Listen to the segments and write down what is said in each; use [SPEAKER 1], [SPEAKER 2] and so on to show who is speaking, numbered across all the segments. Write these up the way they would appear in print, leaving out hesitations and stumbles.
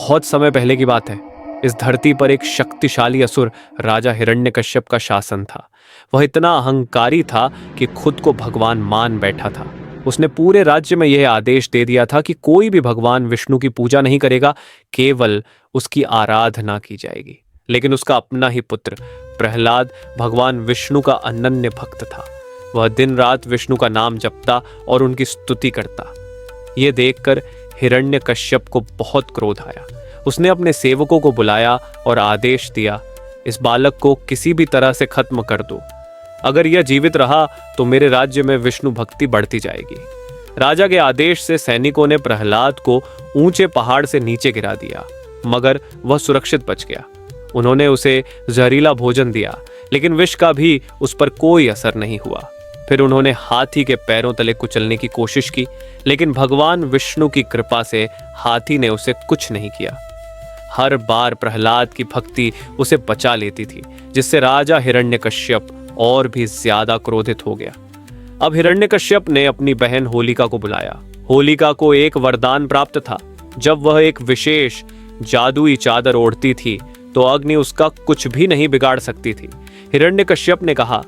[SPEAKER 1] बहुत समय पहले की बात है। इस धरती पर एक शक्तिशाली असुर राजा हिरण्यकश्यप का शासन था। वह इतना अहंकारी था कि खुद को भगवान मान बैठा था। उसने पूरे राज्य में यह आदेश दे दिया था कि कोई भी भगवान विष्णु की पूजा नहीं करेगा, केवल उसकी आराधना की जाएगी। लेकिन उसका अपना ही पुत्र प्रहलाद भगवान विष्णु का अनन्य भक्त था। वह दिन रात विष्णु का नाम जपता और उनकी स्तुति करता। ये देखकर हिरण्यकश्यप को बहुत क्रोध आया। उसने अपने सेवकों को बुलाया और आदेश दिया, इस बालक को किसी भी तरह से खत्म कर दो। अगर यह जीवित रहा तो मेरे राज्य में विष्णु भक्ति बढ़ती जाएगी। राजा के आदेश से सैनिकों ने प्रहलाद को ऊंचे पहाड़ से नीचे गिरा दिया, मगर वह सुरक्षित बच गया। उन्होंने उसे जहरीला भोजन दिया, लेकिन विष का भी उस पर कोई असर नहीं हुआ। फिर उन्होंने हाथी के पैरों तले कुचलने की कोशिश की, लेकिन भगवान विष्णु की कृपा से हाथी ने उसे कुछ नहीं किया। हर बार प्रहलाद की भक्ति उसे बचा लेती थी, जिससे राजा हिरण्यकश्यप और भी ज्यादा क्रोधित हो गया। अब हिरण्यकश्यप ने अपनी बहन होलिका को बुलाया। होलिका को एक वरदान प्राप्त था। जब वह एक विशेष जादुई चादर ओढ़ती थी तो अग्नि उसका कुछ भी नहीं बिगाड़ सकती थी। हिरण्यकश्यप ने कहा,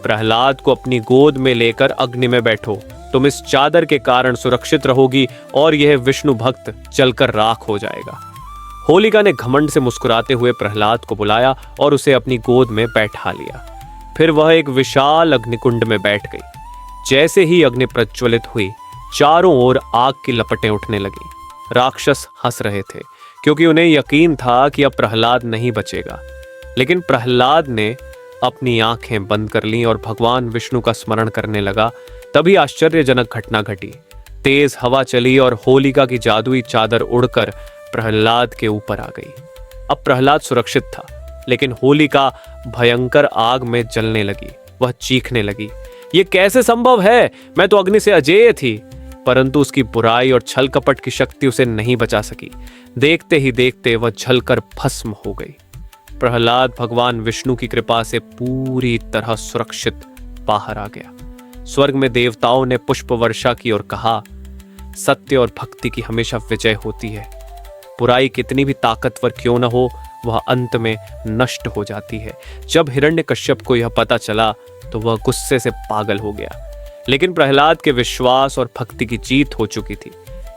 [SPEAKER 1] प्रहलाद को अपनी गोद में लेकर अग्नि में बैठो। तुम इस चादर के कारण सुरक्षित रहोगी और यह विष्णु भक्त जलकर राख हो जाएगा। होलिका ने घमंड से मुस्कुराते हुए प्रहलाद को बुलाया और उसे अपनी गोद में बैठा लिया। फिर वह एक विशाल अग्निकुंड में बैठ गई। जैसे ही अग्नि प्रज्वलित हुई, चारों ओर आग की लपटें उठने लगी। राक्षस हंस रहे थे, क्योंकि उन्हें यकीन था कि अब प्रहलाद नहीं बचेगा। लेकिन प्रहलाद ने अपनी आंखें बंद कर लीं और भगवान विष्णु का स्मरण करने लगा। तभी आश्चर्यजनक घटना घटी। तेज हवा चली और होलिका की जादुई चादर उड़कर प्रहलाद के ऊपर आ गई। अब प्रहलाद सुरक्षित था, लेकिन होलिका भयंकर आग में जलने लगी। वह चीखने लगी, ये कैसे संभव है? मैं तो अग्नि से अजेय थी। परंतु उसकी बुराई और छल कपट की शक्ति उसे नहीं बचा सकी। देखते ही देखते वह जलकर भस्म हो गई। प्रहलाद भगवान विष्णु की कृपा से पूरी तरह सुरक्षित बाहर आ गया। स्वर्ग में देवताओं ने पुष्प वर्षा की और कहा, सत्य और भक्ति की हमेशा विजय होती है। बुराई कितनी भी ताकतवर क्यों न हो, वह अंत में नष्ट हो जाती है। जब हिरण्यकश्यप को यह पता चला तो वह गुस्से से पागल हो गया। लेकिन प्रहलाद के विश्वास और भक्ति की जीत हो चुकी थी।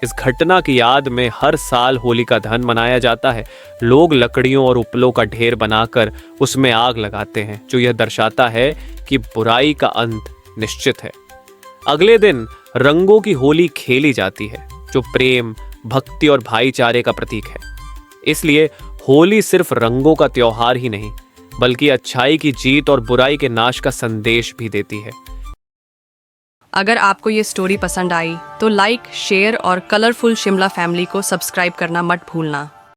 [SPEAKER 1] इस घटना की याद में हर साल होलिका दहन मनाया जाता है। लोग लकड़ियों और उपलों का ढेर बनाकर उसमें आग लगाते हैं, जो यह दर्शाता है कि बुराई का अंत निश्चित है। अगले दिन रंगों की होली खेली जाती है, जो प्रेम, भक्ति और भाईचारे का प्रतीक है। इसलिए होली सिर्फ रंगों का त्योहार ही नहीं, बल्कि अच्छाई की जीत और बुराई के नाश का संदेश भी देती है।
[SPEAKER 2] अगर आपको ये स्टोरी पसंद आई तो लाइक, शेयर और कलरफुल शिमला फैमिली को सब्सक्राइब करना मत भूलना।